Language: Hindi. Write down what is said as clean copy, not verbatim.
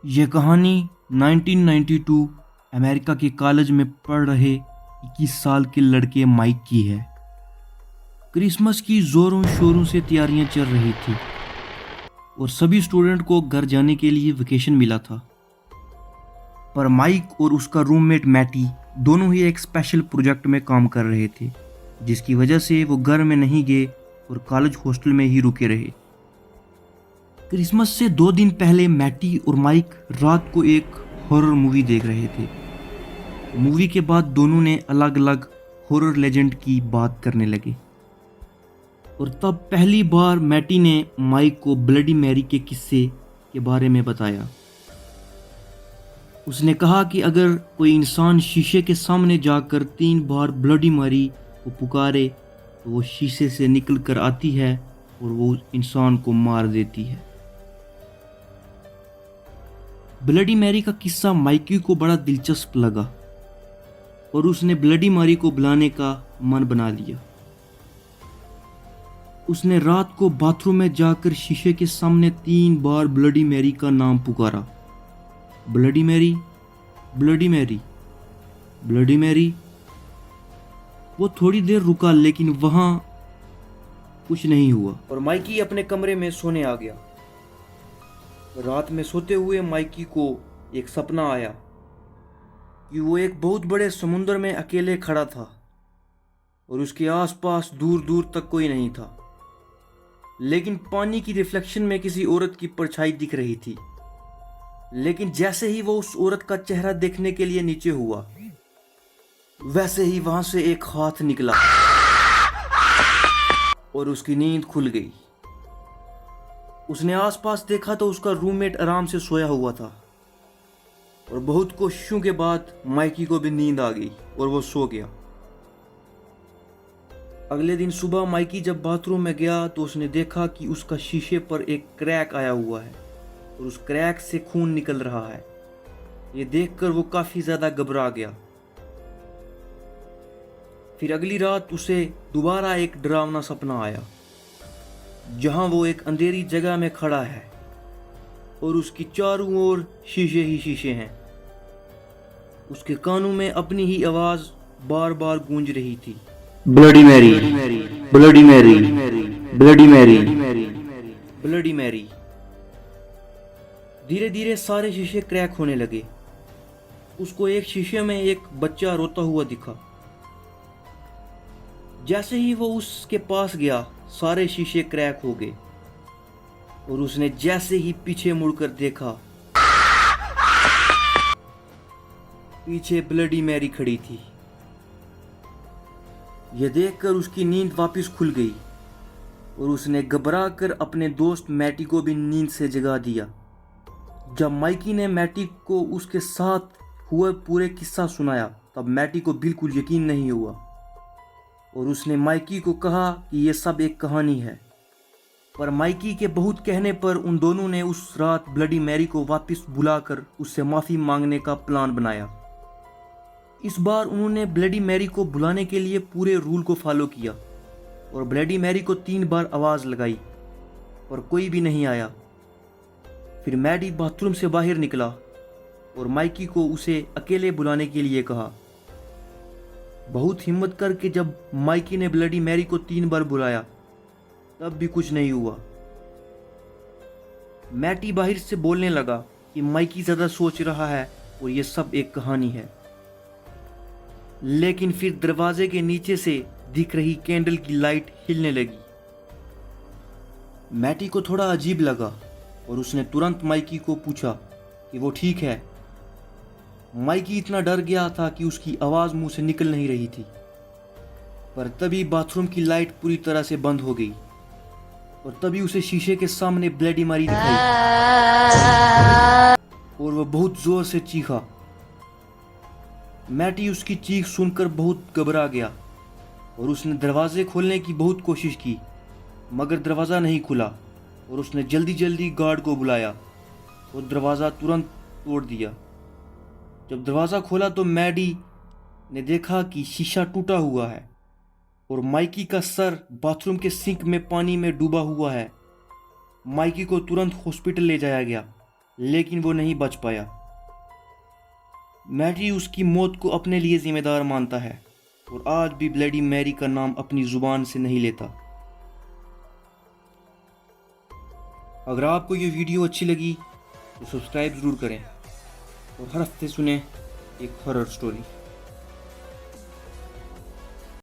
ये कहानी 1992 अमेरिका के कॉलेज में पढ़ रहे 21 साल के लड़के माइक की है। क्रिसमस की ज़ोरों शोरों से तैयारियां चल रही थी और सभी स्टूडेंट को घर जाने के लिए वेकेशन मिला था। पर माइक और उसका रूममेट मैटी दोनों ही एक स्पेशल प्रोजेक्ट में काम कर रहे थे, जिसकी वजह से वो घर में नहीं गए और कॉलेज हॉस्टल में ही रुके रहे। क्रिसमस से 2 दिन पहले मैटी और माइक रात को एक हॉरर मूवी देख रहे थे। मूवी के बाद दोनों ने अलग अलग हॉरर लेजेंड की बात करने लगे और तब पहली बार मैटी ने माइक को ब्लडी मैरी के किस्से के बारे में बताया। उसने कहा कि अगर कोई इंसान शीशे के सामने जाकर 3 बार ब्लडी मैरी को पुकारे तो वो शीशे से निकल कर आती है और वो इंसान को मार देती है। ब्लडी मैरी का किस्सा माइकी को बड़ा दिलचस्प लगा और उसने ब्लडी मैरी को बुलाने का मन बना लिया। उसने रात को बाथरूम में जाकर शीशे के सामने 3 बार ब्लडी मैरी का नाम पुकारा। Bloody Mary, bloody Mary, bloody Mary. वो थोड़ी देर रुका लेकिन वहां कुछ नहीं हुआ और माइकी अपने कमरे में सोने आ गया। रात में सोते हुए माइकी को एक सपना आया कि वो एक बहुत बड़े समुद्र में अकेले खड़ा था और उसके आसपास दूर दूर तक कोई नहीं था, लेकिन पानी की रिफ्लेक्शन में किसी औरत की परछाई दिख रही थी। लेकिन जैसे ही वो उस औरत का चेहरा देखने के लिए नीचे हुआ, वैसे ही वहां से एक हाथ निकला और उसकी नींद खुल गई। उसने आसपास देखा तो उसका रूममेट आराम से सोया हुआ था और बहुत कोशिशों के बाद माइकी को भी नींद आ गई और वो सो गया। अगले दिन सुबह माइकी जब बाथरूम में गया तो उसने देखा कि उसका शीशे पर एक क्रैक आया हुआ है और उस क्रैक से खून निकल रहा है। ये देखकर वो काफी ज्यादा घबरा गया। फिर अगली रात उसे दोबारा एक डरावना सपना आया, जहां वो एक अंधेरी जगह में खड़ा है और उसकी चारों ओर शीशे ही शीशे हैं। उसके कानों में अपनी ही आवाज बार बार गूंज रही थी, bloody Mary, bloody Mary, bloody Mary, bloody Mary. धीरे धीरे सारे शीशे क्रैक होने लगे। उसको एक शीशे में एक बच्चा रोता हुआ दिखा। जैसे ही वो उसके पास गया, सारे शीशे क्रैक हो गए और उसने जैसे ही पीछे मुड़कर देखा, पीछे ब्लडी मैरी खड़ी थी। यह देखकर उसकी नींद वापस खुल गई और उसने घबरा कर अपने दोस्त मैटी को भी नींद से जगा दिया। जब माइकी ने मैटी को उसके साथ हुए पूरे किस्सा सुनाया, तब मैटी को बिल्कुल यकीन नहीं हुआ और उसने माइकी को कहा कि यह सब एक कहानी है। पर माइकी के बहुत कहने पर उन दोनों ने उस रात ब्लडी मैरी को वापस बुलाकर उससे माफ़ी मांगने का प्लान बनाया। इस बार उन्होंने ब्लडी मैरी को बुलाने के लिए पूरे रूल को फॉलो किया और ब्लडी मैरी को 3 बार आवाज़ लगाई, पर कोई भी नहीं आया। फिर मैडी बाथरूम से बाहर निकला और माइकी को उसे अकेले बुलाने के लिए कहा। बहुत हिम्मत करके जब माइकी ने ब्लडी मैरी को 3 बार बुलाया, तब भी कुछ नहीं हुआ। मैटी बाहर से बोलने लगा कि माइकी ज्यादा सोच रहा है और यह सब एक कहानी है। लेकिन फिर दरवाजे के नीचे से दिख रही कैंडल की लाइट हिलने लगी। मैटी को थोड़ा अजीब लगा और उसने तुरंत माइकी को पूछा कि वो ठीक है। माइकी इतना डर गया था कि उसकी आवाज मुंह से निकल नहीं रही थी। पर तभी बाथरूम की लाइट पूरी तरह से बंद हो गई और तभी उसे शीशे के सामने ब्लडी मैरी दिखाई और वह बहुत जोर से चीखा। मैटी उसकी चीख सुनकर बहुत घबरा गया और उसने दरवाजे खोलने की बहुत कोशिश की, मगर दरवाज़ा नहीं खुला और उसने जल्दी जल्दी गार्ड को बुलाया और दरवाज़ा तुरंत तोड़ दिया। जब दरवाज़ा खोला तो मैडी ने देखा कि शीशा टूटा हुआ है और माइकी का सर बाथरूम के सिंक में पानी में डूबा हुआ है। माइकी को तुरंत हॉस्पिटल ले जाया गया लेकिन वो नहीं बच पाया। मैटी उसकी मौत को अपने लिए जिम्मेदार मानता है और आज भी ब्लडी मैरी का नाम अपनी जुबान से नहीं लेता। अगर आपको ये वीडियो अच्छी लगी तो सब्सक्राइब ज़रूर करें और हर हफ्ते सुने एक हॉरर स्टोरी।